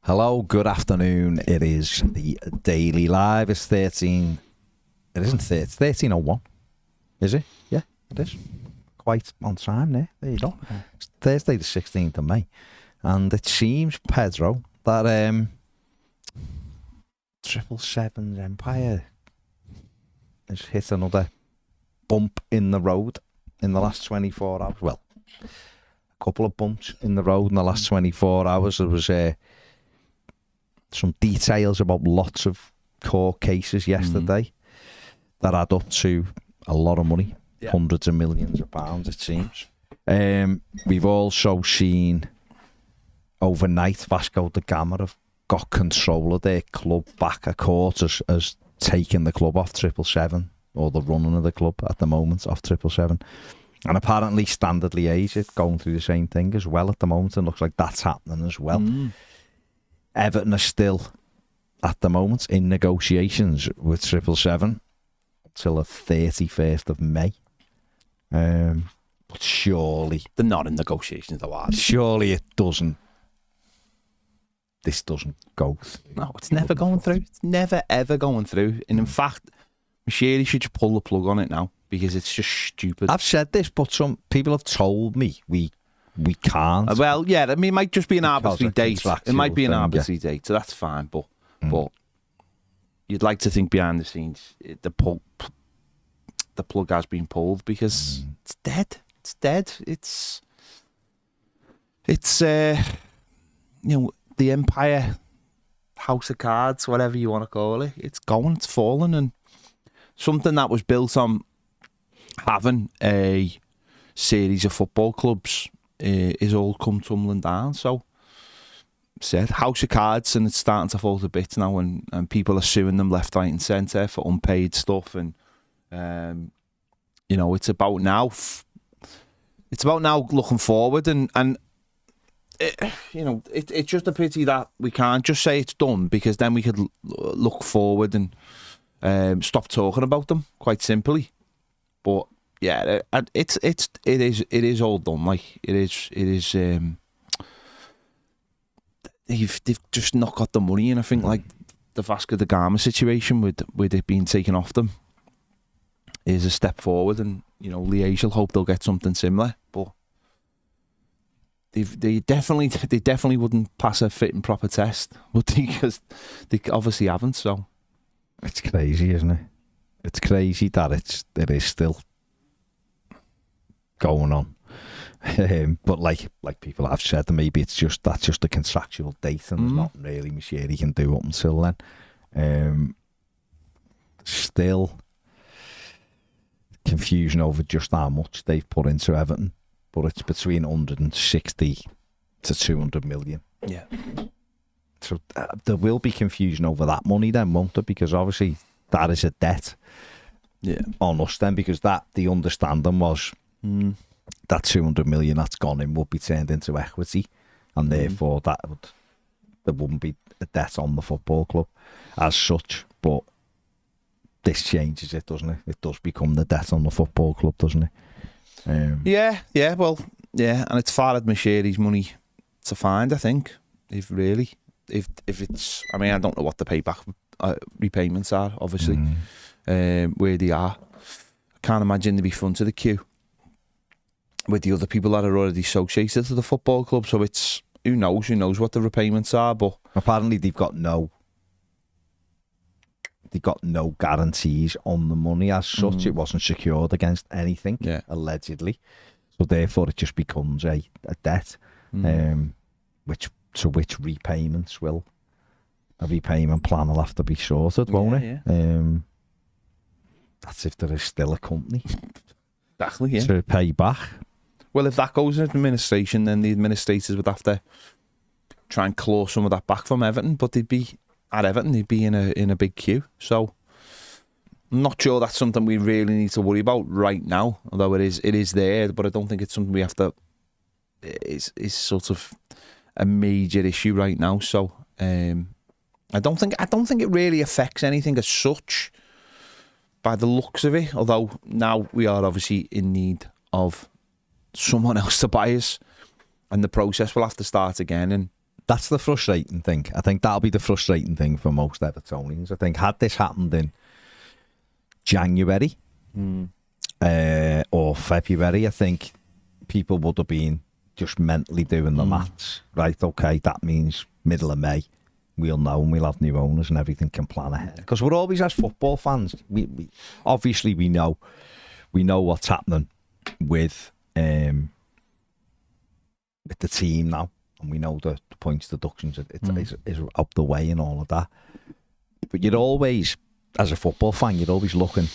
Hello, good afternoon. It is the Daily Live. It's 13. It isn't 30. It's 13:01. Is it? Yeah, it is. Quite on time there. There you go. It's Thursday the 16th of May. And it seems, Pedro, that 777's Empire has hit another bump in the road in the last 24 hours. Well, a couple of bumps in the road in the last 24 hours. There was some details about lots of court cases yesterday that add up to a lot of money, hundreds of millions of pounds, it seems. We've also seen overnight Vasco da Gama have got control of their club back. A court has taken the club off 777, or the running of the club at the moment off 777. And apparently Standard Liège is going through the same thing as well at the moment, and looks like that's happening as well. Everton are still, at the moment, in negotiations with 777 until the 31st of May. But surely... They're not in negotiations, though, are they? Surely it doesn't... This doesn't go through. No, it's never going through. It's never, ever going through. And in fact, Michele should just pull the plug on it now, because it's just stupid. I've said this, but some people have told me we can't. Well, yeah, I mean, it might just be an arbitrary date. It might be an arbitrary date, so that's fine. But you'd like to think behind the scenes the plug has been pulled, because it's dead. It's dead. It's the Empire House of Cards, whatever you want to call it. It's gone. It's fallen, and something that was built on having a series of football clubs is all come tumbling down. So, said House of Cards, and it's starting to fall to bits now, and people are suing them left, right, and centre for unpaid stuff, and it's about now. It's about now looking forward, and it's just a pity that we can't just say it's done, because then we could look forward and stop talking about them, quite simply. But yeah, it is all done. Like it is. They've just not got the money, and I think like the Vasco da Gama situation with it being taken off them is a step forward, and Liège will hope they'll get something similar, but they definitely wouldn't pass a fit and proper test, would they? Because they obviously haven't. So it's crazy, isn't it? It's crazy that it is still going on. But like people have said, maybe that's just a contractual date, and there's not really Michele can do up until then. Still confusion over just how much they've put into Everton, but it's between 160 to 200 million. Yeah. So there will be confusion over that money then, won't there? Because obviously that is a debt on us then, because the understanding was that 200 million that's gone in would be turned into equity, and therefore there wouldn't be a debt on the football club as such. But this changes it, doesn't it? It does become the debt on the football club, doesn't it? And it's Farhad Michele's money to find, I think. If it's, I mean, I don't know what the payback repayments are, obviously, where they are. I can't imagine they'd be front of the queue with the other people that are already associated to the football club. So it's, who knows what the repayments are, but apparently they've got no guarantees on the money as such. It wasn't secured against anything, allegedly. So therefore it just becomes a debt, which repayments will, a repayment plan will have to be sorted, won't it? Yeah. That's if there is still a company exactly, to pay back. Well, if that goes into administration, then the administrators would have to try and claw some of that back from Everton, but they'd be in a big queue. So I'm not sure that's something we really need to worry about right now, although it is there, but I don't think it's something we have to is sort of a major issue right now. So I don't think it really affects anything as such by the looks of it, although now we are obviously in need of someone else to buy us, and the process will have to start again, and That's the frustrating thing. I think that'll be the frustrating thing for most Evertonians. I think had this happened in January or February, I think people would have been just mentally doing the maths. Right, okay, that means middle of May. We'll know and we'll have new owners and everything can plan ahead. Because we're always, as football fans, we obviously we know what's happening with the team now, and we know the points deductions is up the way and all of that. But you're always, as a football fan, you're always looking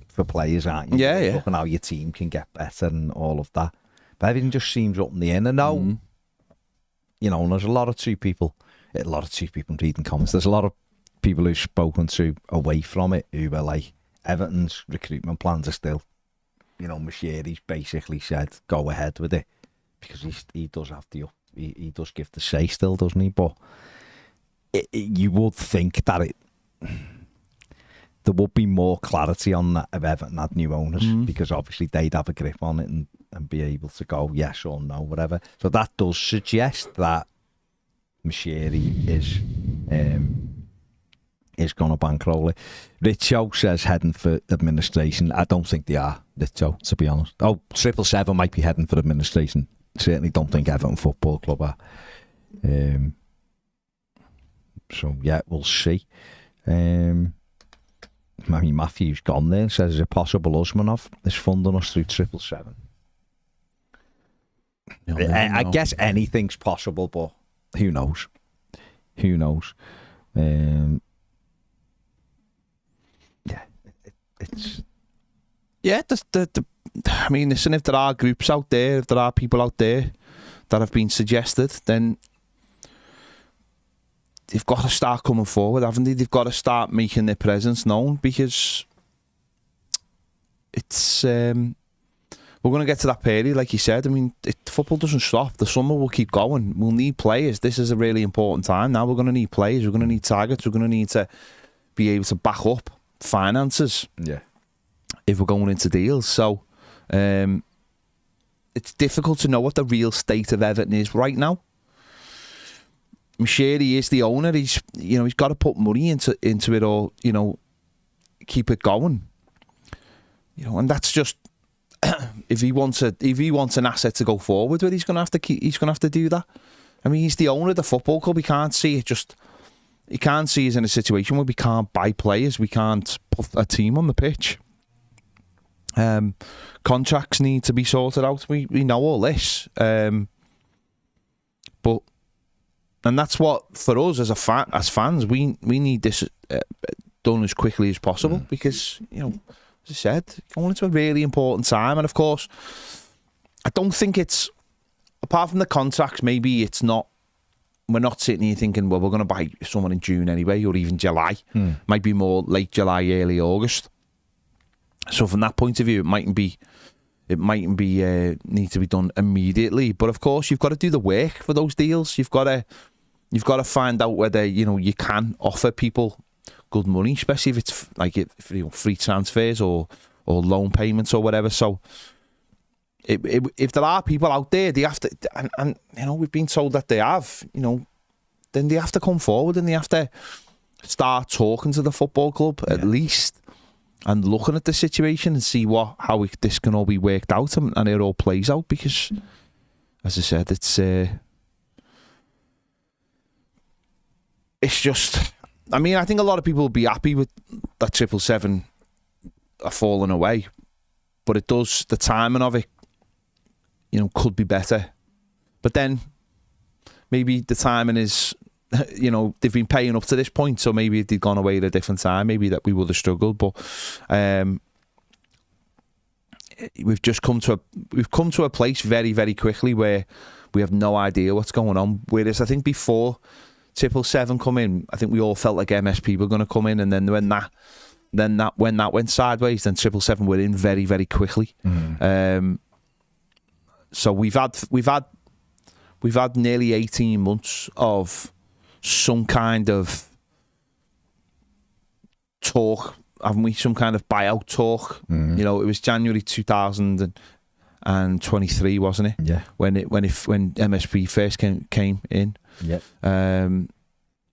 for players, aren't you? Yeah, yeah. Looking how your team can get better and all of that. But everything just seems up in the air. And now, you know, and there's a lot of two people reading comments. There's a lot of people who've spoken to away from it who were like, Everton's recruitment plans are still, you know, Mashiri's basically said, go ahead with it. Because he does have he does give the say still, doesn't he? But you would think that there would be more clarity on that if Everton had new owners, because obviously they'd have a grip on it and be able to go yes or no, whatever. So that does suggest that Mashiri is going to bankroll it. Richo says heading for administration. I don't think they are, Richo, to be honest. 777 might be heading for administration. Certainly don't think Everton Football Club are. So yeah, we'll see. Mathew's gone there and says, is it possible Usmanov is funding us through 777? I guess anything's possible, but who knows? Who knows? It's... Yeah, I mean, listen, if there are groups out there, if there are people out there that have been suggested, then they've got to start coming forward, haven't they? They've got to start making their presence known, because it's... we're going to get to that period, like you said. I mean, football doesn't stop. The summer will keep going. We'll need players. This is a really important time. Now we're going to need players. We're going to need targets. We're going to need to be able to back up finances. Yeah. If we're going into deals. So it's difficult to know what the real state of Everton is right now. Mashiri is the owner. He's got to put money into it, or keep it going. And that's just if he wants an asset to go forward with, he's gonna have to do that. I mean, he's the owner of the football club. He can't see us in a situation where we can't buy players. We can't put a team on the pitch. Contracts need to be sorted out. We know all this, and that's what, for us as fans, we need this done as quickly as possible, because as I said, going into a really important time. And of course, I don't think it's, apart from the contracts, maybe it's not, we're not sitting here thinking, well, we're going to buy someone in June anyway, or even July. Might be more late July, early August. So from that point of view, it mightn't be need to be done immediately. But of course, you've got to do the work for those deals. You've got to find out whether you can offer people good money, especially if it's like free transfers or loan payments or whatever. So if there are people out there, they have to, and we've been told that they have, then they have to come forward and they have to start talking to the football club at least, and looking at the situation and see how this can all be worked out and it all plays out. Because, as I said, it's just. I mean, I think a lot of people will be happy with that 777 are falling away, but it does, the timing of it, could be better. But then maybe the timing is, they've been paying up to this point, so maybe if they'd gone away at a different time, maybe that we would have struggled. But we've come to a place very, very quickly where we have no idea what's going on. Whereas I think before 777 come in, I think we all felt like MSP were going to come in, and then when that went sideways, then 777 were in very, very quickly. So we've had nearly 18 months of some kind of talk, haven't we? Some kind of buyout talk. It was January 2023, wasn't it? Yeah. When MSP first came in. Yeah.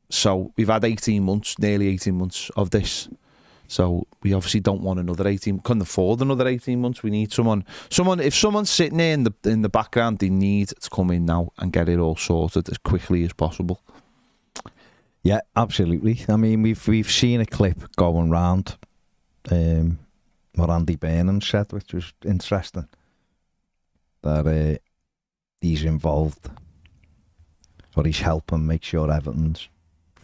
So we've had 18 months, nearly 18 months of this. So we obviously don't want another 18. Couldn't afford another 18 months. We need someone. If someone's sitting there in the background, they need to come in now and get it all sorted as quickly as possible. Yeah, absolutely. I mean, we've seen a clip going round, what Andy Burnham said, which was interesting. That he's involved, but he's helping make sure Everton's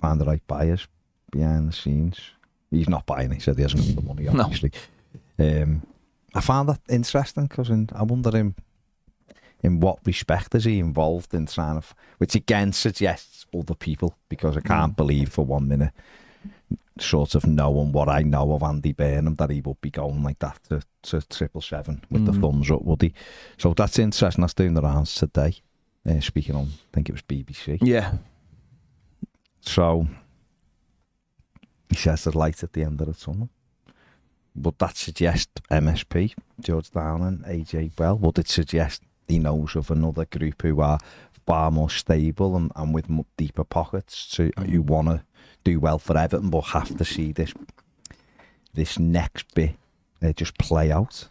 find the right buyers behind the scenes. He's not buying. He said he hasn't got the money, obviously. No. I found that interesting because I wonder in what respect is he involved in trying to, which again suggests other people, because I can't believe for 1 minute, sort of knowing what I know of Andy Burnham, that he would be going like that to 777 with the thumbs up, would he? So that's interesting. That's doing the rounds today. Speaking on, I think it was BBC. Yeah. So he says there's light at the end of the tunnel. But that suggests MSP, George Downing, AJ Bell, would it suggest he knows of another group who are far more stable and with deeper pockets, who want to do well for Everton but have to see this next bit just play out?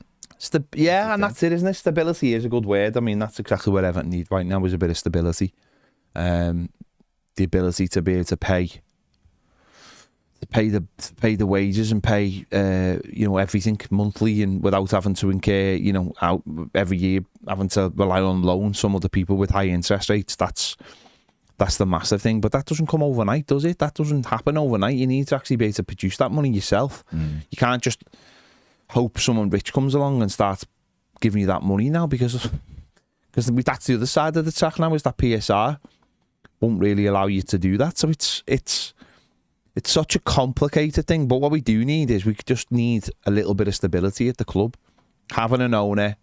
And that's it, isn't it? Stability is a good word. I mean, that's exactly what Everton need right now, is a bit of stability. The ability to be able to pay the wages and pay everything monthly, and without having to incur out every year having to rely on loans some other people with high interest rates. That's the massive thing, but that doesn't come overnight, does it? That doesn't happen overnight. You need to actually be able to produce that money yourself. You can't just hope someone rich comes along and starts giving you that money now, because that's the other side of the track now, is that PSR won't really allow you to do that. So it's such a complicated thing, but what we do need is we just need a little bit of stability at the club. Having an owner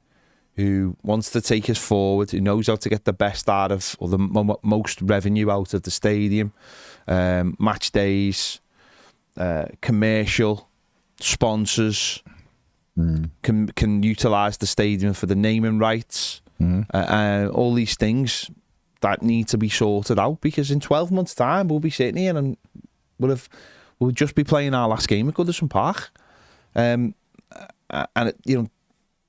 who wants to take us forward, who knows how to get the best out of, or the most revenue out of the stadium, match days, commercial, sponsors, can utilise the stadium for the naming rights, all these things that need to be sorted out, because in 12 months' time we'll be sitting here and we'll just be playing our last game at Goodison Park, and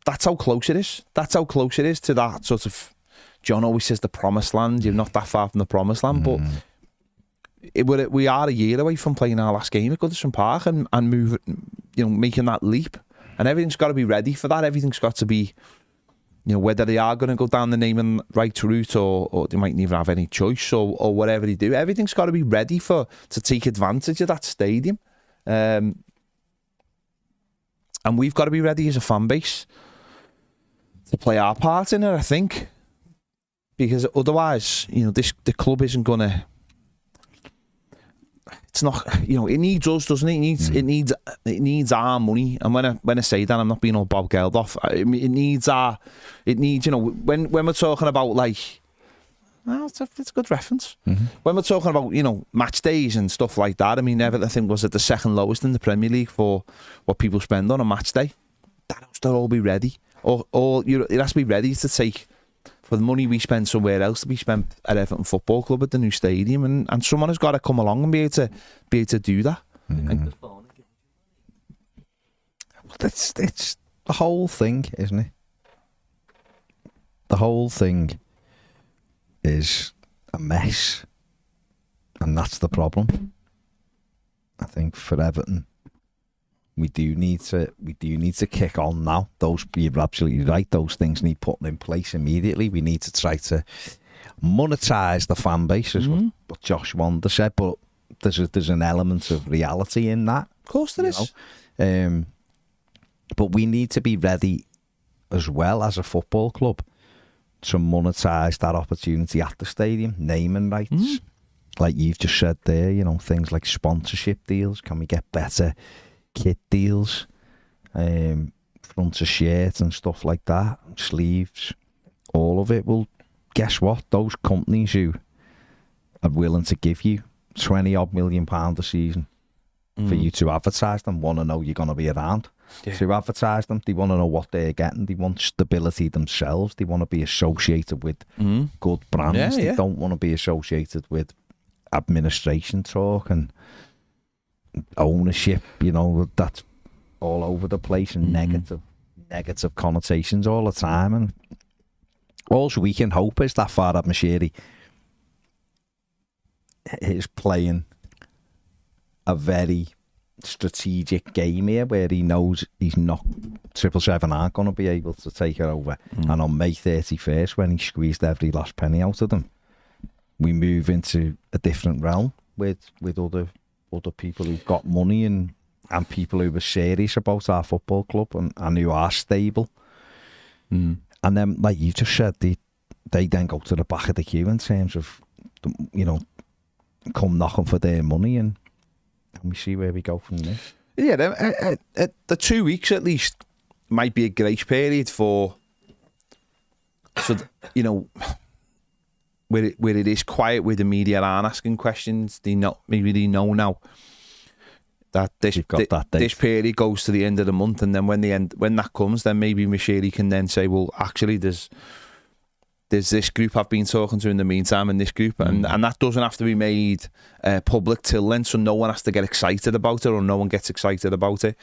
that's how close it is. That's how close it is to that sort of. John always says the promised land. You're not that far from the promised land, but we are a year away from playing our last game at Goodison Park and making that leap. And everything's got to be ready for that. Everything's got to be, whether they are going to go down the naming rights route or they might never have any choice or whatever they do. Everything's got to be ready to take advantage of that stadium. And we've got to be ready as a fan base to play our part in it, I think. Because otherwise, the club isn't going to... It's not, it needs us, doesn't it? It needs our money. And when I say that, I'm not being all Bob Geldof. It needs, when we're talking about it's a good reference. When we're talking about, match days and stuff like that, I mean, Everton, I think, was at the second lowest in the Premier League for what people spend on a match day. That has to all be ready. Or it has to be ready to take, for the money we spend somewhere else, to be spent at Everton Football Club at the new stadium, and someone has got to come along and be able to do that. It's the whole thing, isn't it? The whole thing is a mess, and that's the problem. I think for Everton, we do need to kick on now. You're absolutely right. Those things need putting in place immediately. We need to try to monetize the fan base, is what Josh Wander said. But there's an element of reality in that. Of course there is. But we need to be ready as well as a football club to monetize that opportunity at the stadium, naming rights, like you've just said there. Things like sponsorship deals. Can we get better kit deals, front of shirt and stuff like that, sleeves, all of it? Well, guess what? Those companies who are willing to give you £20 odd million a season for you to advertise them want to know you're going to be around. to advertise them. They want to know what they're getting. They want stability themselves. They want to be associated with good brands. They don't want to be associated with administration talk and ownership. You know, that's all over the place and negative connotations all the time. And all we can hope is that Farhad Moshiri is playing a very strategic game here where he knows he's not 777 aren't going to be able to take it over, and on May 31st, when he squeezed every last penny out of them, we move into a different realm with other people who've got money and people who are serious about our football club and who are stable. And then, like you just said, they then go to the back of the queue in terms of, you know, come knocking for their money, and we see where we go from there. Yeah, the 2 weeks at least might be a grace period for, so you know, where it is quiet, where the media aren't asking questions. Maybe they know now that this period goes to the end of the month, and then when that comes, then maybe Moshiri can then say, well, actually, there's this group I've been talking to in the meantime, and this group, and that doesn't have to be made public till then, so no one has to get excited about it, or no one gets excited about it.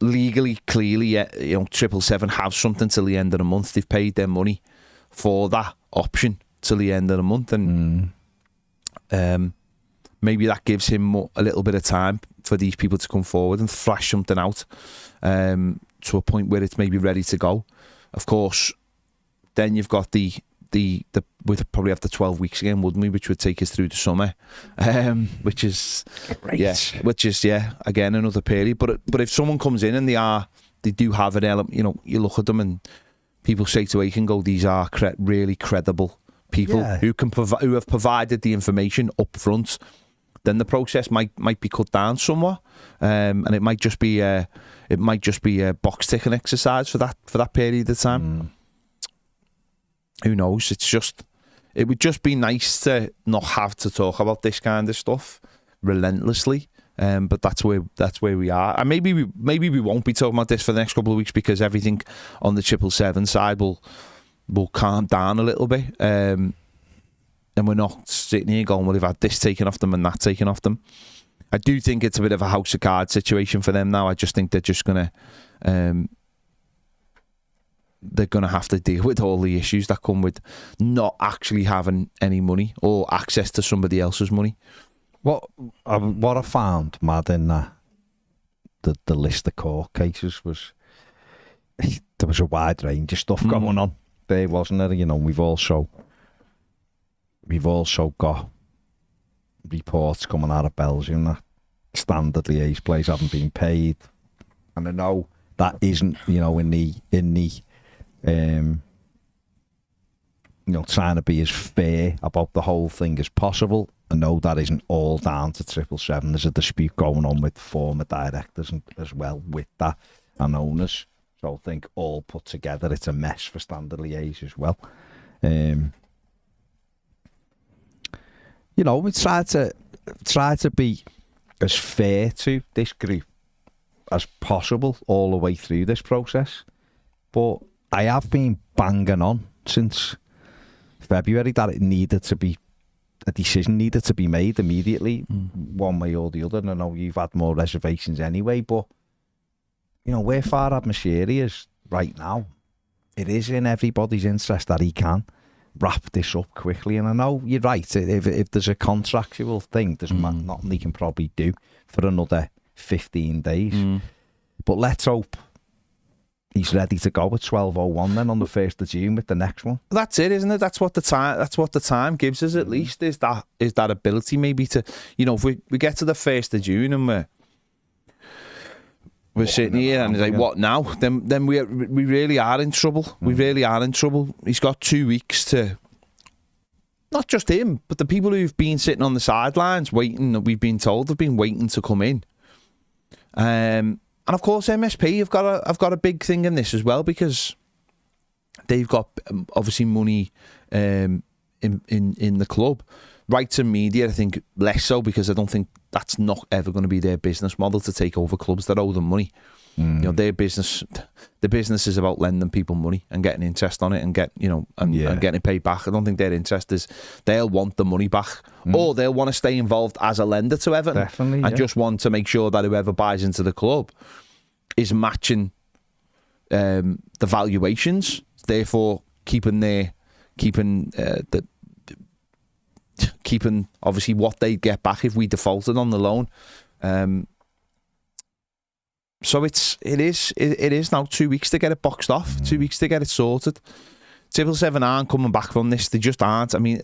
Legally, clearly, you know, 777 have something till the end of the month. They've paid their money for that option till the end of the month, and maybe that gives him a little bit of time for these people to come forward and thrash something out to a point where it's maybe ready to go. Of course, then you've got we'd probably have the 12 weeks again, wouldn't we? Which would take us through the summer, which is great. Again, another period. But if someone comes in and they do have an element, you know, you look at them and people straight away can go, these are really credible people who have provided the information up front, then the process might be cut down somewhat, and it might just be a box ticking exercise for that period of time. Who knows? It would just be nice to not have to talk about this kind of stuff relentlessly. But that's where we are, and maybe we won't be talking about this for the next couple of weeks, because everything on the 777 side will calm down a little bit, and we're not sitting here going, well, they've had this taken off them and that taken off them. I do think it's a bit of a house of cards situation for them now. I just think they're just gonna have to deal with all the issues that come with not actually having any money or access to somebody else's money. What I found mad in the list of court cases was there was a wide range of stuff going on there, wasn't there? You know, we've also got reports coming out of Belgium that standard liaise players haven't been paid, and I know that isn't, you know, in the you know, trying to be as fair about the whole thing as possible. I know that isn't all down to 777. There's a dispute going on with former directors as well with that, and owners. So I think all put together, it's a mess for Standard Liège as well. You know, we try to be as fair to this group as possible all the way through this process. But I have been banging on since February that a decision needed to be made immediately, one way or the other. And I know you've had more reservations anyway, but you know, where Farhad Moshiri is right now, it is in everybody's interest that he can wrap this up quickly. And I know you're right, if there's a contractual thing, there's nothing he can probably do for another 15 days. But let's hope he's ready to go at 12:01 then on the 1st of June with the next one. That's it, isn't it? That's what the time gives us, at least, is that ability maybe to, you know, if we get to the 1st of June and we're sitting here and it's like, what now? Then we really are in trouble. We really are in trouble. He's got 2 weeks to, not just him, but the people who've been sitting on the sidelines waiting, we've been told, have been waiting to come in. And of course, MSP have got a big thing in this as well, because they've got obviously money in the club. Rights and media, I think less so, because I don't think that's not ever going to be their business model, to take over clubs that owe them money. You know, the business is about lending people money and getting interest on it and and getting paid back. I don't think their interest is they'll want the money back, or they'll want to stay involved as a lender to Everton. Definitely, and just want to make sure that whoever buys into the club is matching the valuations, therefore keeping obviously what they get back if we defaulted on the loan. So it is now 2 weeks to get it boxed off, 2 weeks to get it sorted. 777 aren't coming back from this. They just aren't. I mean,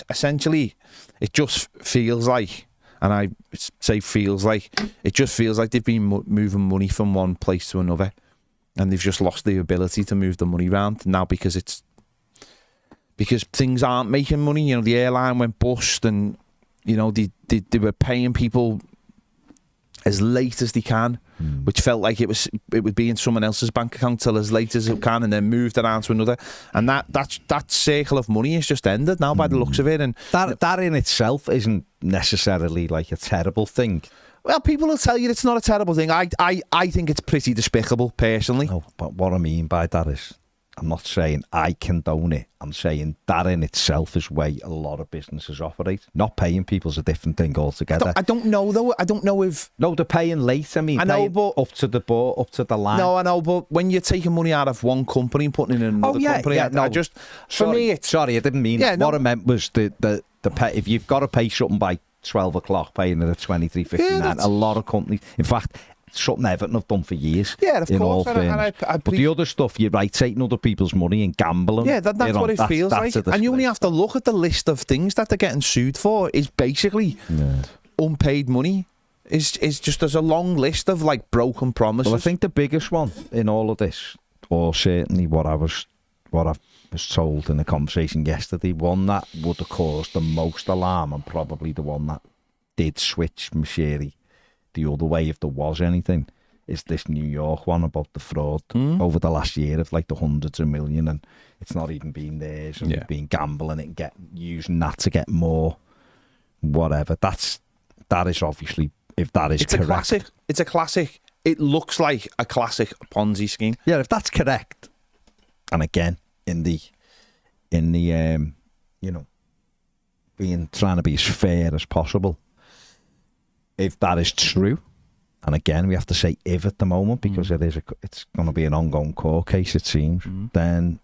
essentially, it just feels like, and I say feels like, it just feels like they've been moving money from one place to another, and they've just lost the ability to move the money around now because things aren't making money. You know, the airline went bust, and you know they were paying people as late as they can, which felt like it would be in someone else's bank account till as late as it can, and then moved around to another. And that circle of money has just ended now by the looks of it. And that in itself isn't necessarily like a terrible thing. Well, people will tell you it's not a terrible thing. I think it's pretty despicable, personally. No, but what I mean by that is, I'm not saying I condone it. I'm saying that in itself is way a lot of businesses operate. Not paying people's a different thing altogether. I don't know though. I don't know if... No, they're paying late. I mean, I know, but up to the line. No, I know, but when you're taking money out of one company and putting it in another company, Sorry, I didn't mean that. What I meant was the pay, if you've got to pay something by 12 o'clock, paying it at 23.59. A lot of companies, in fact, something Everton have done for years. Yeah, of course. But the other stuff, you're right, taking other people's money and gambling. Yeah, that's what it feels like. And you only have to look at the list of things that they're getting sued for. Is basically unpaid money. Is just, there's a long list of like broken promises. Well, I think the biggest one in all of this, or certainly what I was told in a conversation yesterday, one that would have caused the most alarm, and probably the one that did switch Mashiri the other way if there was anything, is this New York one about the fraud over the last year of like the hundreds of million, and it's not even been theirs, and been gambling it and using that to get more whatever. That is obviously, if that is correct. It's a classic. It looks like a classic Ponzi scheme. Yeah, if that's correct, and again in the you know, trying to be as fair as possible. If that is true, and again we have to say if at the moment, because it's going to be an ongoing court case, it seems, then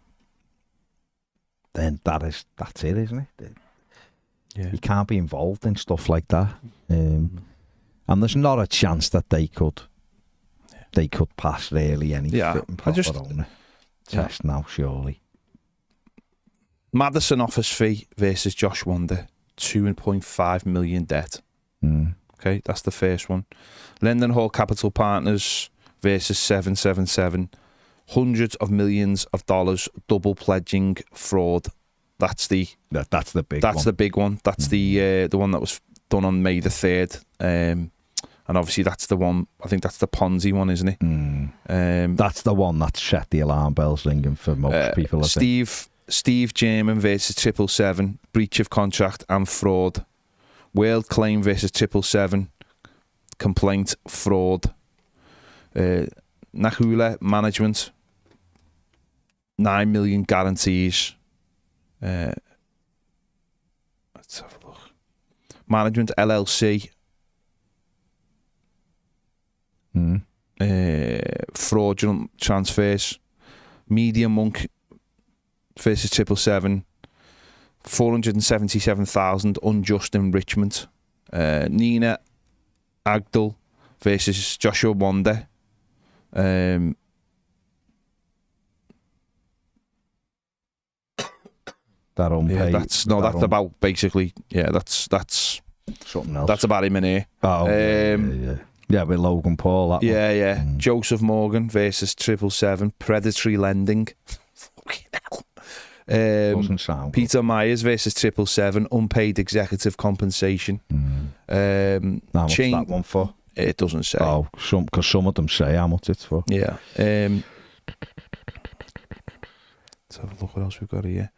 that's it, isn't it? Yeah. You can't be involved in stuff like that, and there's not a chance that they could pass really any proper owner test now, surely. Matheson office fee versus Josh Wonder, 2.5 million debt. Okay, that's the first one. Lindenhall Capital Partners versus 777. Hundreds of millions of dollars double pledging fraud. That's the big one. That's the big one. That's the one that was done on May the 3rd. And obviously that's the one, I think that's the Ponzi one, isn't it? That's the one that set the alarm bells ringing for most people. Steve German versus 777. Breach of contract and fraud. World Claim versus 777, complaint, fraud. Nahula Management, 9 million guarantees. Let's have a look. Management LLC, fraudulent transfers. Media Monk versus 777. 477,000 unjust enrichment. Nina Agdal versus Joshua Wonder. That unpaid. That's about basically. Yeah, that's something else. That's about him in here. Yeah, with Logan Paul. That one. Joseph Morgan versus 777. Predatory lending. Fucking hell. Doesn't sound Peter Myers versus 777, unpaid executive compensation. How much that one for? It doesn't say. Oh, because some of them say how much it's for. Yeah. Let's have a look what else we've got here.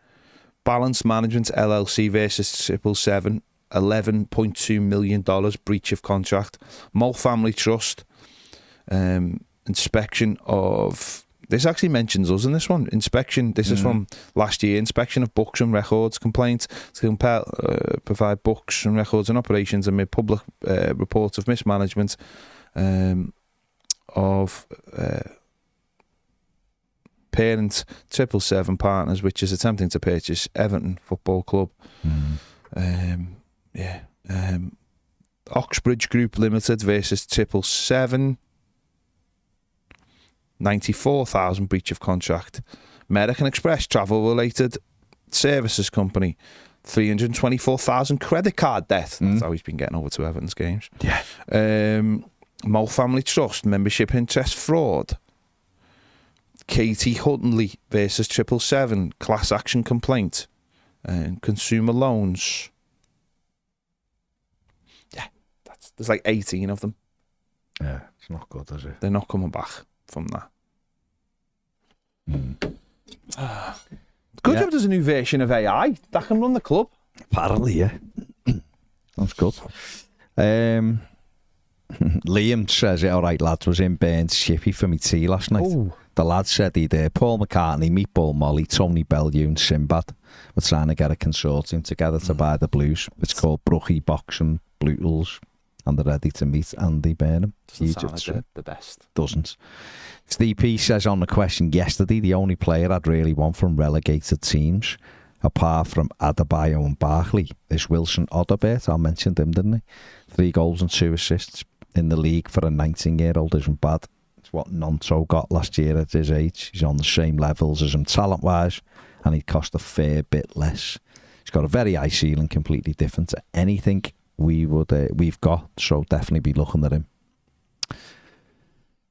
Balance Management LLC versus 777, $11.2 million breach of contract. Mole Family Trust, inspection of... This actually mentions us in this one. Inspection, this is from last year. Inspection of books and records complaint to provide books and records and operations amid public reports of mismanagement of parent 777 Partners, which is attempting to purchase Everton Football Club. Oxbridge Group Limited versus 777, 94,000 breach of contract. American Express Travel Related Services Company, 324,000 credit card debt. That's how he's been getting over to Everton's games. Mole Family Trust membership interest fraud. Katie Huntley versus 777 class action complaint. Consumer loans. There's like 18 of them. Yeah, it's not good, is it? They're not coming back from that. Good job there's a new version of AI that can run the club. Apparently, yeah. That's good. Liam says, all right, lads, was in Burns Shippy for me tea last night. Ooh. The lad said he'd Paul McCartney, Meatball Molly, Tony Bellew and Sinbad were trying to get a consortium together to buy the Blues. It's called Brookie Boxing Bluetools, and they're ready to meet Andy Burnham. Doesn't sound like the best. Doesn't. Steve P says on the question yesterday, the only player I'd really want from relegated teams, apart from Adebayo and Barkley, is Wilson Odobert. I mentioned him, didn't I? 3 goals and 2 assists in the league for a 19-year-old isn't bad. It's what Nonto got last year at his age. He's on the same levels as him talent-wise, and he'd cost a fair bit less. He's got a very high ceiling, completely different to anything we've got, so definitely be looking at him.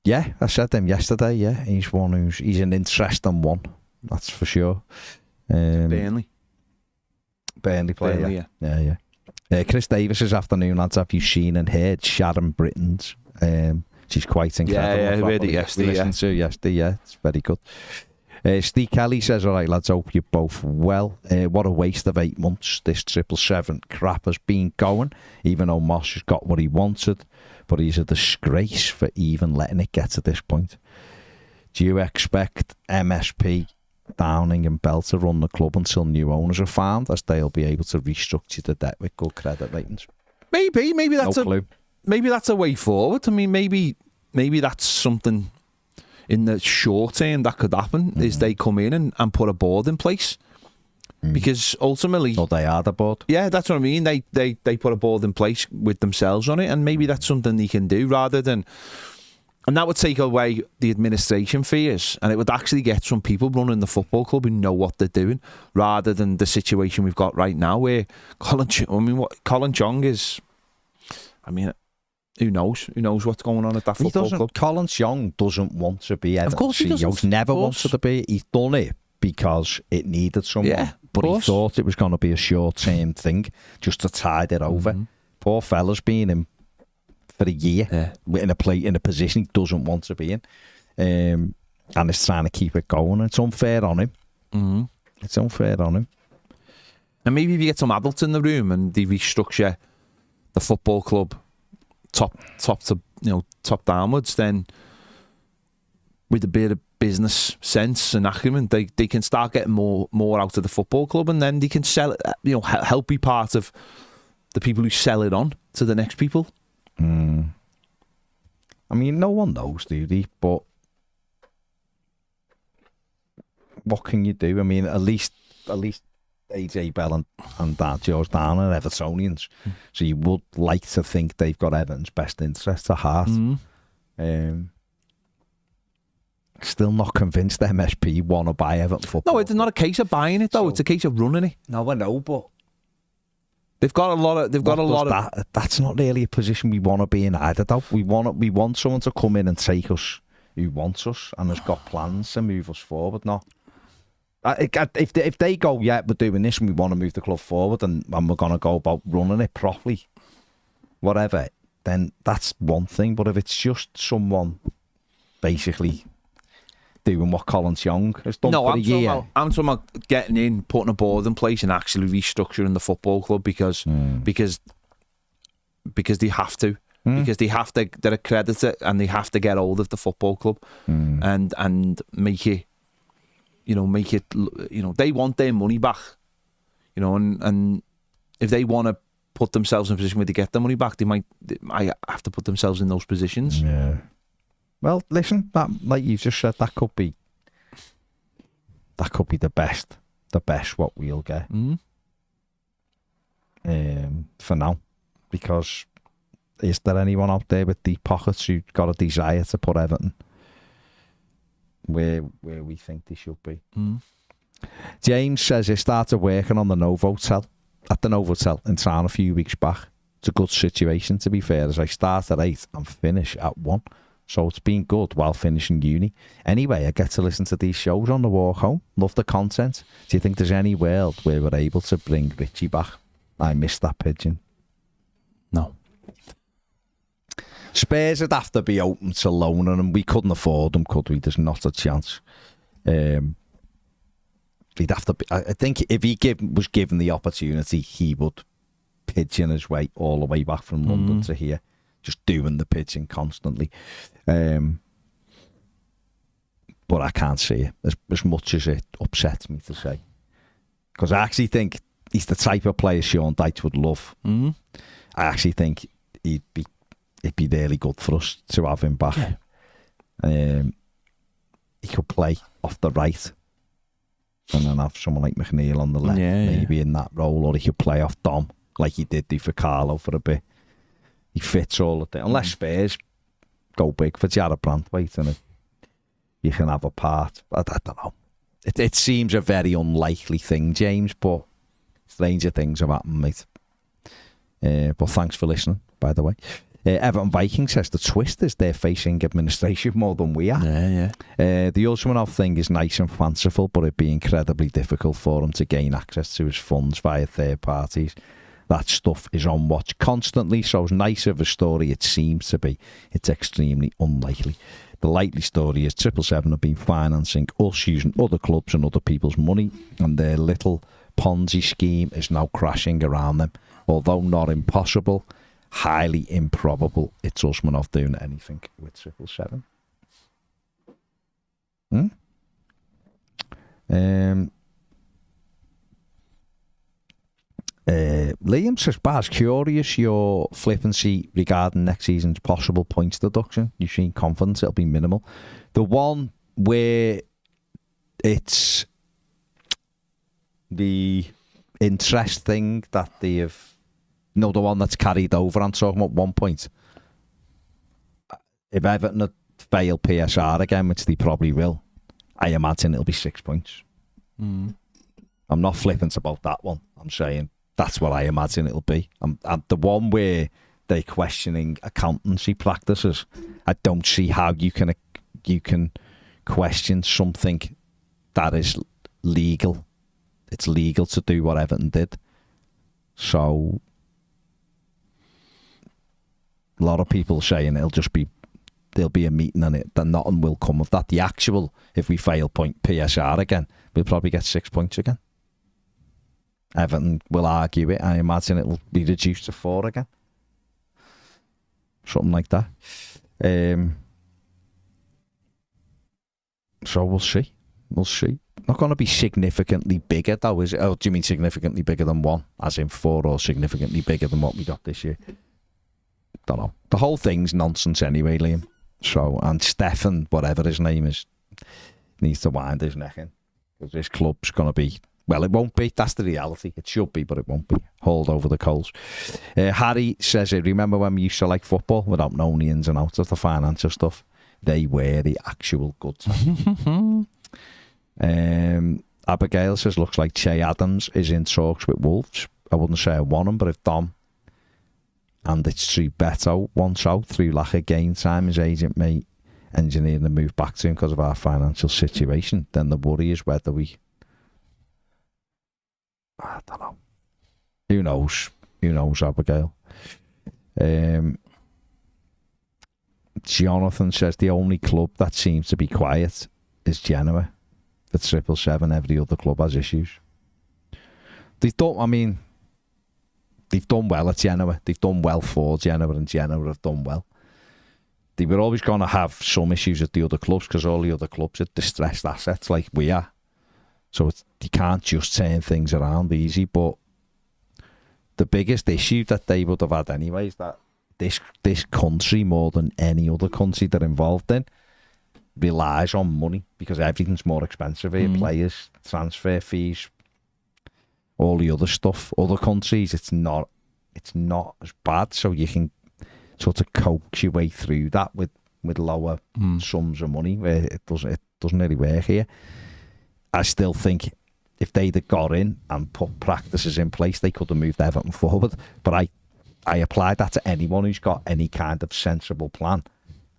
Yeah, I said them yesterday. Yeah, he's an interesting one, that's for sure. Burnley player. Burnley, yeah. Chris Davis this afternoon, lads. Have you seen and heard Sharon Britton's? She's quite incredible. Yeah, I heard it yesterday. Yeah, it's very good. Steve Kelly says, all right, lads, hope you're both well. What a waste of 8 months this 777 crap has been going, even though Moss has got what he wanted, but he's a disgrace for even letting it get to this point. Do you expect MSP, Downing and Bell to run the club until new owners are found, as they'll be able to restructure the debt with good credit ratings? Maybe that's no clue. Maybe that's a way forward. I mean, maybe that's something in the short term that could happen, is they come in and put a board in place. Because ultimately... Oh, they are the board? Yeah, that's what I mean. They put a board in place with themselves on it, and maybe that's something they can do rather than... And that would take away the administration fees, and it would actually get some people running the football club who know what they're doing, rather than the situation we've got right now where Colin Chong is... I mean... Who knows? Who knows what's going on at that football club? Colin Chong doesn't want to be Everton. Of course he doesn't. He's never wanted to be. He's done it because it needed someone. Yeah, but he thought it was going to be a short-term thing just to tide it over. Poor fella's been in for a year in a position he doesn't want to be in, and is trying to keep it going. It's unfair on him. It's unfair on him. And maybe if you get some adults in the room and they restructure the football club top to top downwards, then with a bit of business sense and acumen, they can start getting more out of the football club, and then they can sell it, help be part of the people who sell it on to the next people. I mean, no one knows, do they? But what can you do? I mean, at least AJ Bell and George Down are Evertonians, so you would like to think they've got Everton's best interests at heart. Still not convinced MSP want to buy Everton football. No, it's not a case of buying it though. It's a case of running it. No, I know, but they've got a lot of. That's not really a position we want to be in either, though. We want someone to come in and take us who wants us and has got plans to move us forward. No. If they go, yeah, we're doing this and we want to move the club forward and we're going to go about running it properly, whatever, then that's one thing. But if it's just someone basically doing what Colin Young has done for a year. I'm talking about getting in, putting a board in place, and actually restructuring the football club because they have to. Because they have to, they're accredited, and they have to get hold of the football club and make it, they want their money back, and if they want to put themselves in a position where they get the money back, I have to put themselves in those positions. Yeah. Well, listen, that, like you just said, that could be the best what we'll get for now, because. Is there anyone out there with deep pockets who's got a desire to put Everton where we think they should be? James says he started working on the Novotel in town a few weeks back. It's a good situation, to be fair, as I start at 8 and finish at 1. So it's been good while finishing uni. Anyway, I get to listen to these shows on the walk home. Love the content. Do you think there's any world where we're able to bring Richie back? I missed that pigeon. No. Spurs would have to be open to loaning him. We couldn't afford them, could we? There's not a chance. He'd have to be, I think if he was given the opportunity, he would pigeon his way all the way back from London to here, just doing the pigeon constantly. But I can't see it as much as it upsets me to say, because I actually think he's the type of player Sean Dyche would love. I actually think it'd be really good for us to have him back. Yeah. He could play off the right and then have someone like McNeil on the left, maybe in that role, or he could play off Dom like he did do for Carlo for a bit. He fits all of it. Unless Spurs go big for Jared Brandtwaite and you can have a part. I don't know. It seems a very unlikely thing, James, but stranger things have happened, mate. But thanks for listening, by the way. Everton Viking says the twist is they're facing administration more than we are. The Usmanov thing is nice and fanciful, but it'd be incredibly difficult for him to gain access to his funds via third parties. That stuff is on watch constantly, so as nice of a story it seems to be, it's extremely unlikely. The likely story is 777 have been financing us using other clubs and other people's money, and their little Ponzi scheme is now crashing around them. Although not impossible, highly improbable, it's Usmanov doing anything with 777. Liam says, Baz, curious your flippancy regarding next season's possible points deduction. You seem confident it'll be minimal. The one where it's the interest thing that they have, no, the one that's carried over, I'm talking about 1 point. If Everton had failed PSR again, which they probably will, I imagine it'll be 6 points. I'm not flippant about that one. I'm saying that's what I imagine it'll be. And the one where they're questioning accountancy practices, I don't see how you can question something that is legal. It's legal to do what Everton did. So a lot of people saying there'll be a meeting on it, then nothing will come of that. The actual, if we fail point PSR again, we'll probably get 6 points again. Everton will argue it. I imagine it'll be reduced to 4 again. Something like that. So we'll see. We'll see. Not going to be significantly bigger though, is it? Oh, do you mean significantly bigger than 1? As in 4, or significantly bigger than what we got this year? Don't know. The whole thing's nonsense anyway, Liam. So, and Stefan, whatever his name is, needs to wind his neck in. Because this club's going to be, well, it won't be. That's the reality. It should be, but it won't be. Hauled over the coals. Harry says, remember when we used to like football without knowing the ins and outs of the financial stuff? They were the actual good times. Abigail says, looks like Che Adams is in talks with Wolves. I wouldn't say I want him, but if Dom and it's through Beto wants out through lack of game time, his agent may engineer the move back to him because of our financial situation, then the worry is whether we, I don't know. Who knows? Who knows, Abigail? Jonathan says the only club that seems to be quiet is Genoa. For 777, every other club has issues. They've done well at Genoa. They've done well for Genoa, and Genoa have done well. They were always going to have some issues at the other clubs because all the other clubs are distressed assets like we are. So you can't just turn things around easy. But the biggest issue that they would have had anyway is that this country, more than any other country they're involved in, relies on money because everything's more expensive here. Players, transfer fees, all the other stuff. Other countries, it's not as bad, so you can sort of coax your way through that with lower sums of money. Where it doesn't really work here. I still think if they'd have got in and put practices in place, they could have moved Everton forward. But I applied that to anyone who's got any kind of sensible plan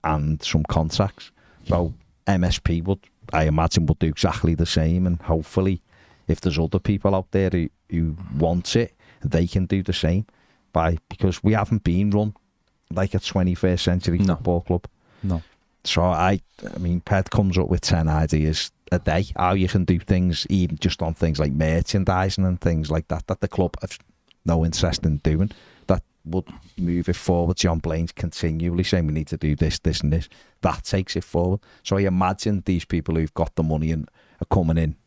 and some contracts. So MSP I imagine, would do exactly the same, and hopefully if there's other people out there who want it, they can do the same. Because we haven't been run like a 21st century football club. No. So I mean, Ped comes up with 10 ideas a day how you can do things, even just on things like merchandising and things like that the club have no interest in doing. That would move it forward. John Blaine's continually saying we need to do this, this and this. That takes it forward. So I imagine these people who've got the money and are coming in,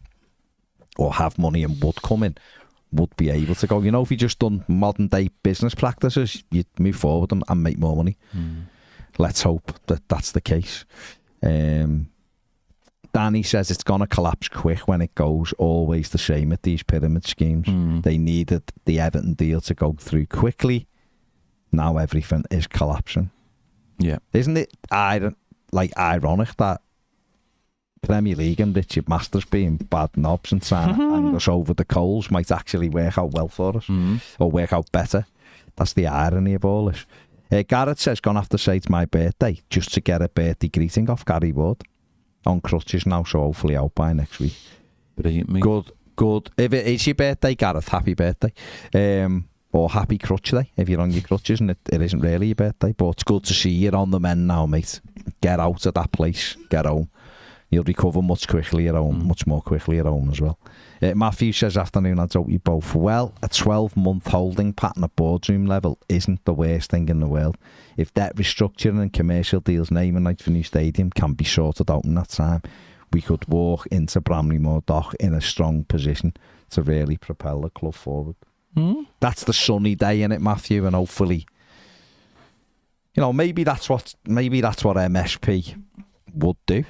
or have money and would come in, would be able to go, if you just done modern day business practices, you'd move forward and make more money. Let's hope that that's the case. Danny says it's going to collapse quick when it goes always the same at these pyramid schemes. They needed the Everton deal to go through quickly. Now everything is collapsing. Yeah. Isn't it ironic that Premier League and Richard Masters being bad knobs and trying to hang us over the coals might actually work out well for us, or work out better? That's the irony of all this. Garrett says, gonna have to say it's my birthday just to get a birthday greeting off Gary Ward. On crutches now, so hopefully out by next week. Brilliant, mate. Good. If it is your birthday, Gareth, happy birthday. Or happy crutch day if you're on your crutches and it isn't really your birthday. But it's good to see you on the mend now, mate. Get out of that place. Get home. You'll recover much more quickly at home as well. Mathew says, afternoon, I hope you both well. A 12-month holding pattern at Boardroom level isn't the worst thing in the world. If debt restructuring and commercial deals naming rights for new stadium can be sorted out in that time, we could walk into Bramley-Moore Dock in a strong position to really propel the club forward. That's the sunny day in it, Mathew, and hopefully, maybe that's what MSP would do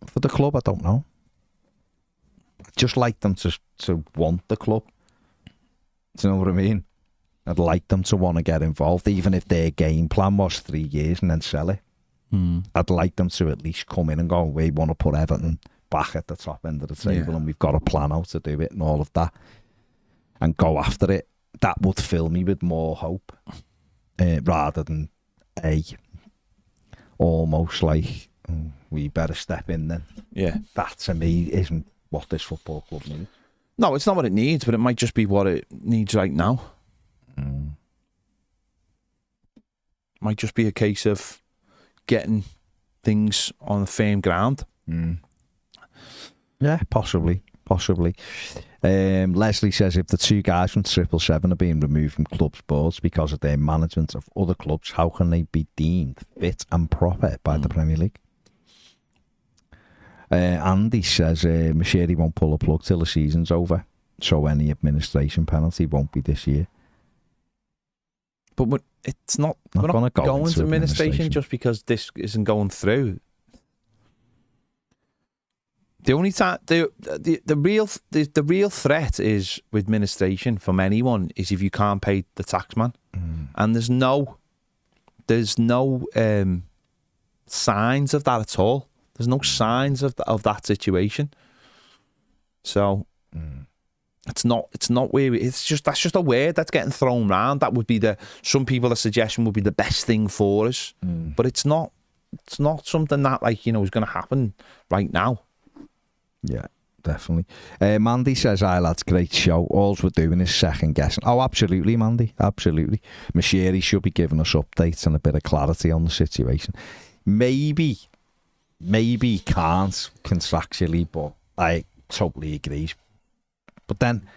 for the club. I don't know. I'd just like them to want the club. Do you know what I mean? I'd like them to want to get involved, even if their game plan was 3 years and then sell it. I'd like them to at least come in and go, we want to put Everton back at the top end of the table, and we've got a plan how to do it and all of that, and go after it. That would fill me with more hope, rather than almost like, we better step in then. Yeah. That to me isn't what this football club needs. No, it's not what it needs, but it might just be what it needs right now. Might just be a case of getting things on the firm ground. Yeah, possibly. Leslie says, if the two guys from 777 are being removed from clubs' boards because of their management of other clubs, how can they be deemed fit and proper by the Premier League? Andy says, Macheri won't pull a plug till the season's over, so any administration penalty won't be this year. But it's not. We're not going to administration just because this isn't going through. The only time the real threat is with administration from anyone is if you can't pay the taxman, and there's no signs of that at all. There's no signs of that situation. So it's not where that's just a word that's getting thrown around. That would be some people, the suggestion would be the best thing for us, but it's not something that is going to happen right now. Yeah, definitely. Mandy says, "Hi lads, great show. All we're doing is second guessing." Oh, absolutely, Mandy, absolutely. Macheri should be giving us updates and a bit of clarity on the situation. Maybe maybe he can't contractually, but I totally agree. But then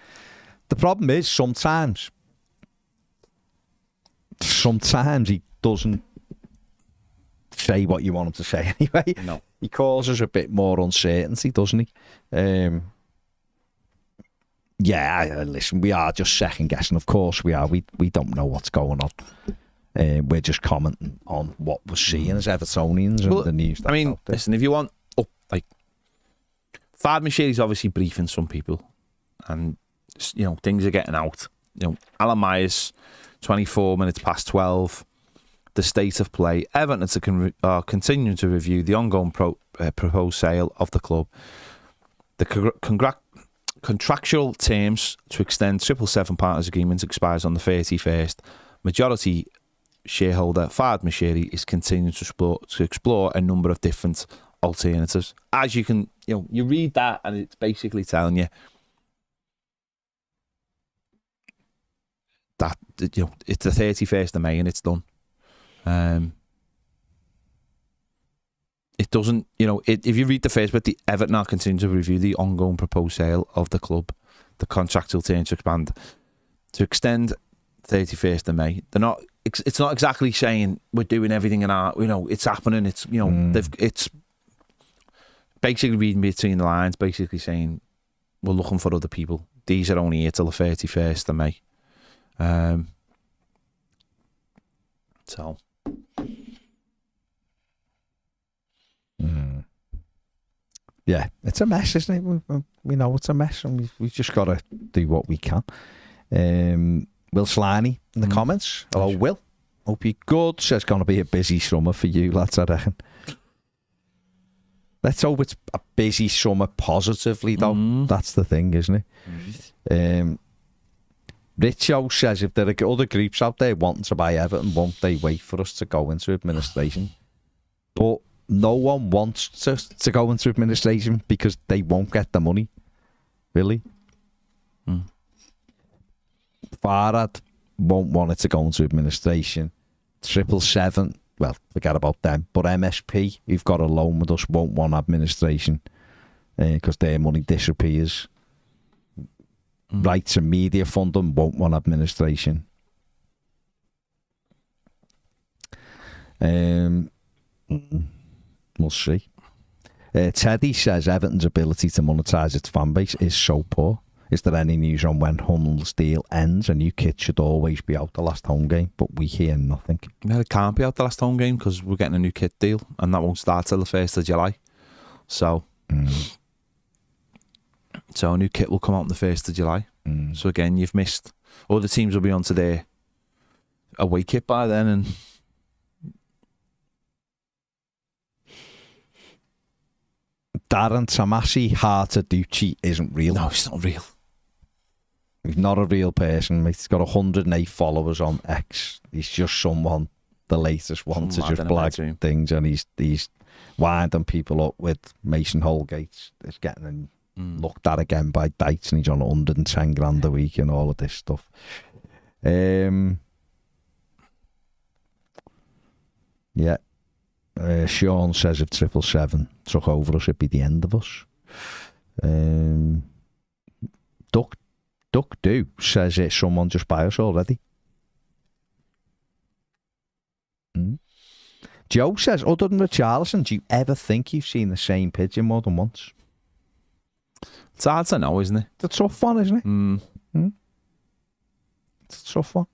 the problem is sometimes he doesn't say what you want him to say anyway. No. He causes a bit more uncertainty, doesn't he? Listen, we are just second guessing. Of course we are. We don't know what's going on. We're just commenting on what we're seeing as Evertonians and the news. I mean, listen, if you want, Fad Mashiri's obviously briefing some people, and things are getting out. Alan Myers, 24 minutes past 12. The state of play. Everton are continuing to review the ongoing proposed sale of the club. The contractual terms to extend 777 partners agreement expires on the 31st. Majority shareholder Fad Mashiri is continuing to explore a number of different alternatives. As you can, you read that and it's basically telling you that it's the 31st of May and it's done. It doesn't, if you read the first bit, the Everton are continuing to review the ongoing proposed sale of the club. The contractual terms to extend 31st of May. They're not. It's not exactly saying we're doing everything in our. It's happening. It's it's basically reading between the lines. Basically saying we're looking for other people. These are only here till the 31st of May. So. Yeah, it's a mess, isn't it? We know it's a mess, and we've just got to do what we can. Will Sliney in the comments. Hello, Will. Hope you're good. Says going to be a busy summer for you, lads, I reckon. Let's hope it's a busy summer positively, though. That's the thing, isn't it? Richo says if there are other groups out there wanting to buy Everton, won't they wait for us to go into administration? But no one wants to go into administration because they won't get the money. Really? Farhad won't want it to go into administration. 777, well, forget about them. But MSP, who've got a loan with us, won't want administration because their money disappears. Rights and Media Funding won't want administration. We'll see. Teddy says Everton's ability to monetise its fan base is so poor. Is there any news on when Hummels' deal ends? A new kit should always be out the last home game, but we hear nothing. Yeah, it can't be out the last home game because we're getting a new kit deal, and that won't start till the 1st of July. So, so a new kit will come out on the 1st of July. So again, you've missed. All the teams will be onto their away kit by then, and Darren Tamasi Hartaducci isn't real. No, he's not real. He's not a real person. He's got 108 followers on X. He's just someone, the latest one, to just blag things, and he's winding people up with Mason Holgate. It's getting looked at again by Dites, and he's on 110 grand a week and all of this stuff. Yeah. Sean says if 777 took over us, it'd be the end of us. Duck Do says it. Someone just buy us already. Joe says, other than Richarlison, do you ever think you've seen the same pigeon more than once? It's hard to know, isn't it? It's a tough one, isn't it? It's a tough one.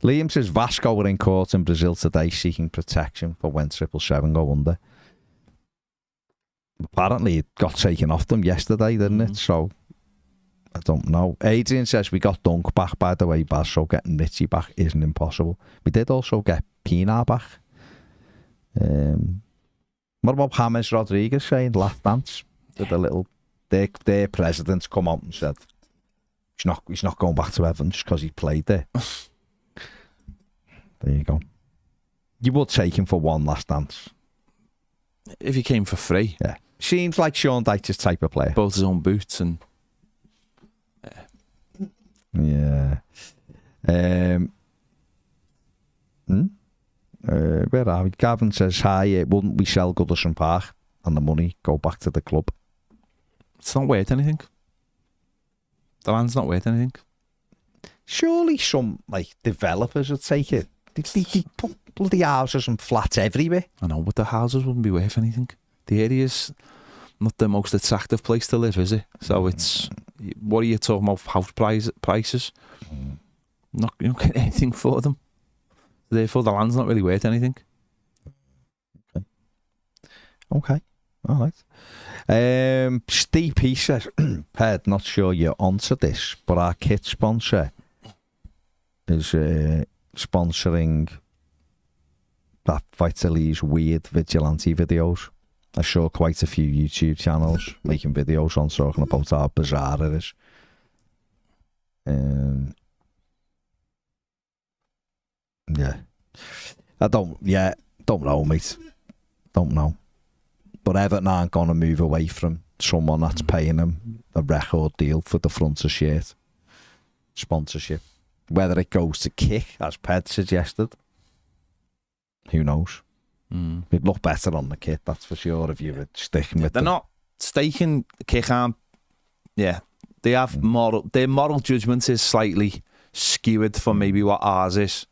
Liam says Vasco were in court in Brazil today seeking protection for when 777 go under. Apparently it got taken off them yesterday, didn't it? So I don't know. Adrian says we got Dunk back, by the way, Baz, so getting Richie back isn't impossible. We did also get Pienaar back. What about James Rodriguez saying last dance? Did a little their presidents come out and said he's not going back to Everton just because he played there. There you go. You would take him for one last dance. If he came for free. Yeah. Seems like Sean Dyche's type of player. Both his own boots and... Yeah. Where are we? Gavin says, hi, wouldn't we sell Goodison Park? and the money go back to the club. It's not worth anything. The land's not worth anything. Surely some like developers would take it. They put bloody houses and flats everywhere. I know, but the houses wouldn't be worth anything. The area's not the most attractive place to live, is it? So it's, what are you talking about, house prices? You don't get anything for them. Therefore, the land's not really worth anything. Okay. All right. Steve P says, Ped, not sure you're onto this, but our kit sponsor is sponsoring that Vitaly's weird vigilante videos. I saw quite a few YouTube channels making videos on talking about how bizarre it is. Yeah. Don't know, mate. Don't know. But Everton aren't going to move away from someone that's paying them a record deal for the front of shirt sponsorship. Whether it goes to Kick, as Ped suggested, who knows? It'd look better on the kit, that's for sure, if you were sticking with They're not staking Kick arm. Yeah, they have their moral judgment is slightly skewed from maybe what ours is.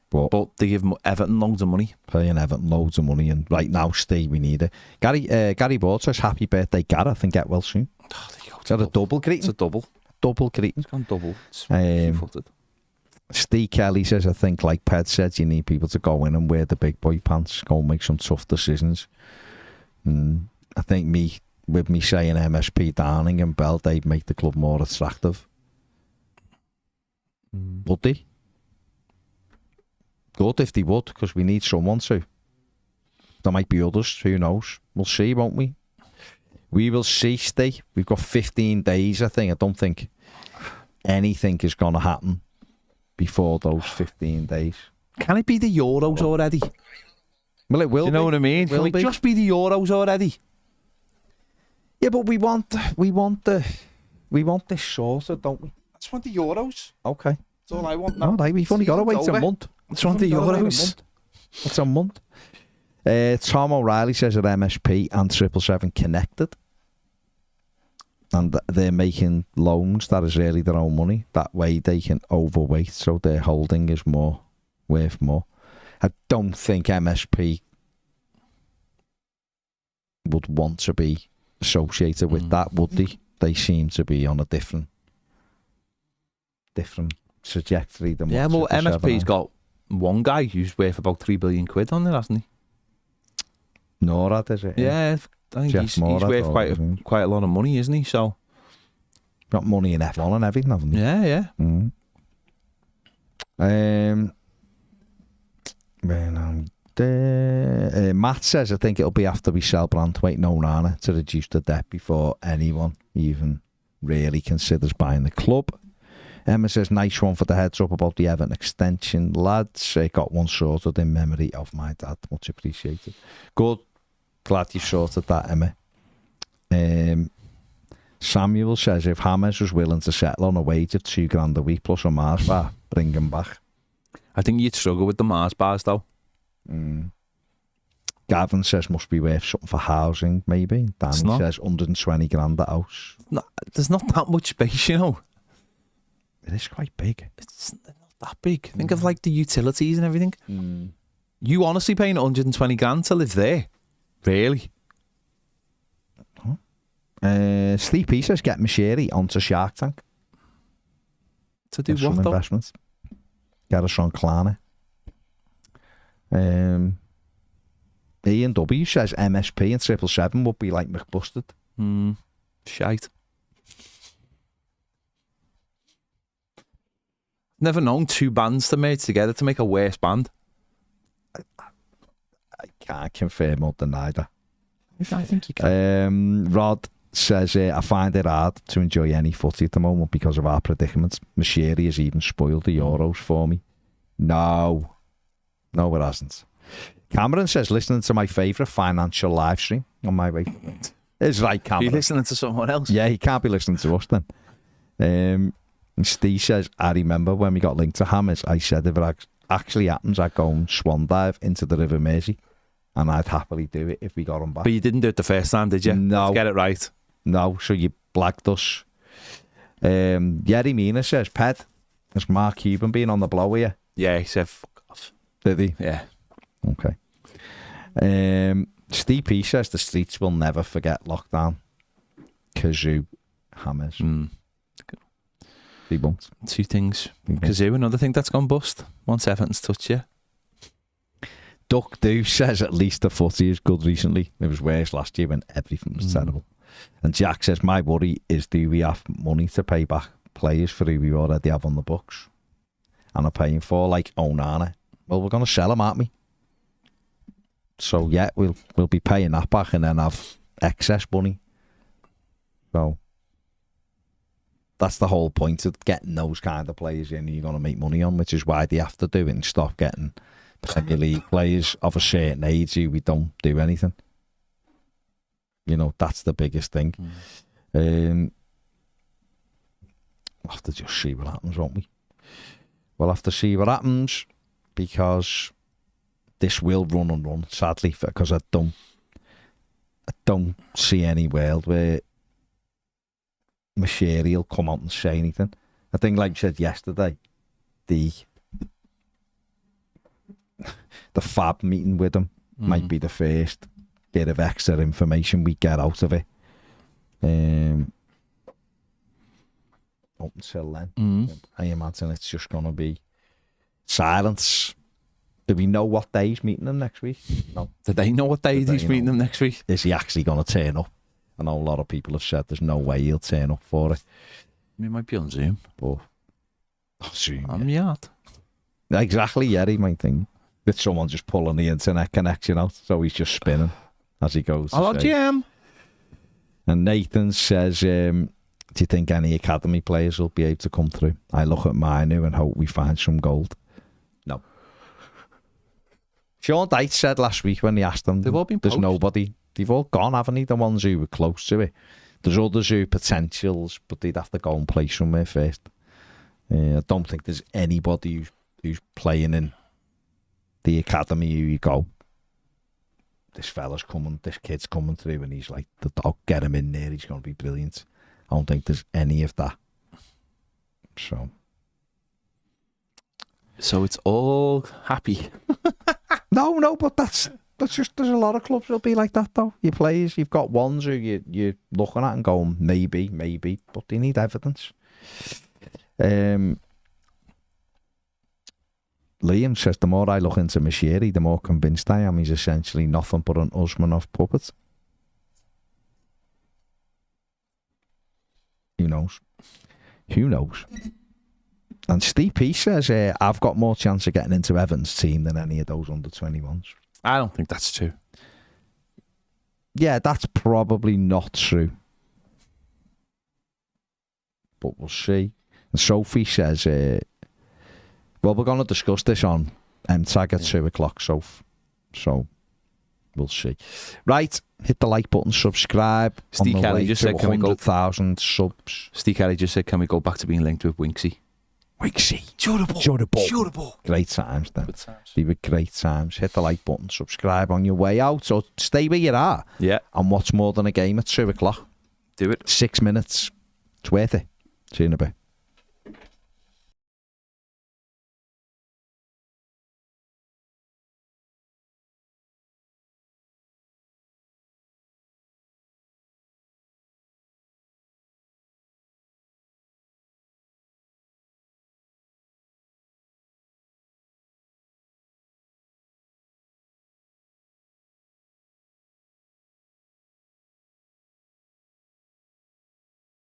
But they give Everton loads of money. Paying Everton loads of money, and right now, Steve, we need it. Gary Board says, happy birthday, Gareth, and get well soon. Oh, there you go. Is that a double greeting? It's a double. Double greeting. It's gone double. It's Steve Kelly says, I think, like Ped said, you need people to go in and wear the big boy pants, go and make some tough decisions. I think with me saying MSP, Darling and Bell, they'd make the club more attractive. Would they? Good if they would, because we need someone to. There might be others, who knows? We'll see, won't we? We will see, Steve. We've got 15 days, I think. I don't think anything is going to happen before those 15 days. Can it be the Euros already? Well, it will. Do you know what I mean? Can it just be the Euros already? Yeah, but we want this sorted, don't we? I just want the Euros. Okay. That's all I want now. All right, we've only got to wait a month. I just want the Euros. It's a month. Tom O'Reilly says that MSP and 777 connected. And they're making loans that is really their own money. That way they can overweight, so their holding is worth more. I don't think MSP would want to be associated with that, would they? They seem to be on a different trajectory than yeah, well, MSP's got one guy who's worth about £3 billion on there, hasn't he? Norad, is it? Yeah, I think he's worth quite a lot of money, isn't he? So got money in F1 and everything, haven't they? Yeah. Matt says, I think it'll be after we sell Branthwaite and Onana to reduce the debt before anyone even really considers buying the club. Emma says, nice one for the heads up about the Everton extension. Lads, got one sorted in memory of my dad. Much appreciated. Good. Glad you sorted that, Emma. Samuel says, if James was willing to settle on a wage of $2,000 a week plus a Mars bar, bring him back. I think you'd struggle with the Mars bars, though. Gavin says, must be worth something for housing, maybe. Danny says, 120 grand a house. No, there's not that much space, you know. It is quite big. It's not that big. Think of like the utilities and everything. You honestly paying 120 grand to live there? Really? Steve P says, get Mashiri onto Shark Tank. To do Get what, some though? investments. Get us on Klarna. Ian W says MSP and 777 would be like McBusted. Shite. Never known two bands to merge together to make a worse band. I can't confirm or deny that. I think you can. Rod says, I find it hard to enjoy any footy at the moment because of our predicaments. Mashiri has even spoiled the Euros for me. No, it hasn't. Cameron says, listening to my favourite financial live stream on my way. It's right, Cameron. Are you listening to someone else? Yeah, he can't be listening to us then. And Steve says, I remember when we got linked to Hammers, I said if it actually happens, I'd go and swan dive into the River Mersey. and I'd happily do it if we got him back. But you didn't do it the first time, did you? No. Let's get it right. No, so you blagged us. Yerry Mina says, Ped, has Mark Cuban been on the blow here? Yeah, he said, fuck off. Did he? Yeah. Okay. Steve P says the streets will never forget lockdown. Kazoo hammers. He won't. Two things. Kazoo, another thing that's gone bust. Once Everton's touched you. Duck Do says at least the footy is good recently. It was worse last year when everything was terrible. And Jack says, my worry is, do we have money to pay back players for who we already have on the books and are paying for, like Onana? Well, we're going to sell them, aren't we? So yeah, we'll be paying that back and then have excess money. So that's the whole point of getting those kind of players in you're going to make money on, which is why they have to do it and stop getting Premier League players of a certain age who we don't do anything. You know, that's the biggest thing. We'll have to just see what happens, won't we? We'll have to see what happens, because this will run and run, sadly, because I don't see any world where Mashiri will come out and say anything. I think, like you said yesterday, the Fab meeting with him might be the first bit of extra information we get out of it. Up until then, I imagine it's just going to be silence. Do we know what day he's meeting them next week? No. Do they know what day he's meeting them next week? Is he actually going to turn up? I know a lot of people have said there's no way he'll turn up for it. He might be on Zoom. But Zoom, yeah. Exactly, yeah, he might think that someone just pulling the internet connection out, so he's just spinning as he goes. Hello, GM. And Nathan says, do you think any academy players will be able to come through? I look at Mathew and hope we find some gold. No. Sean Dyche said last week when they asked him, they've all been there's poached. nobody. They've all gone, haven't they? The ones who were close to it. There's others who are potentials, but they'd have to go and play somewhere first. I don't think there's anybody who's playing in the academy who you go, this fella's coming, this kid's coming through, and he's like, I'll get him in there, he's going to be brilliant. I don't think there's any of that. So it's all happy. No, but that's just, there's a lot of clubs that'll be like that though. Your players, you've got ones who you're looking at and going, maybe, but they need evidence. Liam says, the more I look into Mashiri, the more convinced I am he's essentially nothing but an Usmanov puppet. Who knows? And Steve P says, I've got more chance of getting into Everton's team than any of those under-21s. I don't think that's true. Yeah, that's probably not true. But we'll see. And Sophie says, well, we're going to discuss this on MTAG at 2 o'clock, so we'll see. Right, hit the like button, subscribe. Steve Kelly just said, 100,000 subs. Steve Kelly just said, can we go back to being linked with Winksy? Show the ball. Great times then. Good times. They were great times. Hit the like button, subscribe on your way out, or stay where you are. Yeah. And watch More Than a Game at 2 o'clock. Do it. 6 minutes. It's worth it. See you in a bit.